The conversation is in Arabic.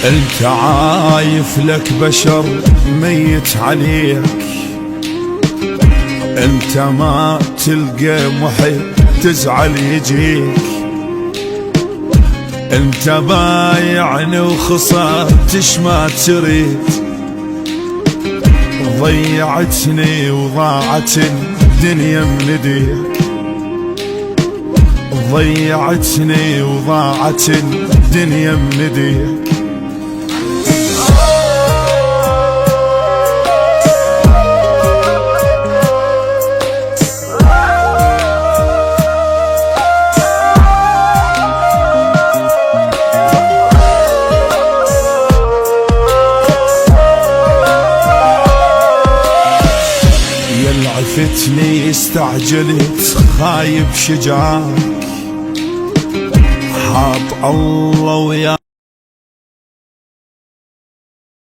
انت عايف لك بشر ميت عليك، انت ما تلقى محب تزعل يجيك، انت بايعني وخسرتش ما تريد، ضيعتني وضاعت الدنيا من ايديك، ضيعتني وضاعت الدنيا من ايديك. عفتني استعجلت خايب شجاعك، حاط الله ويا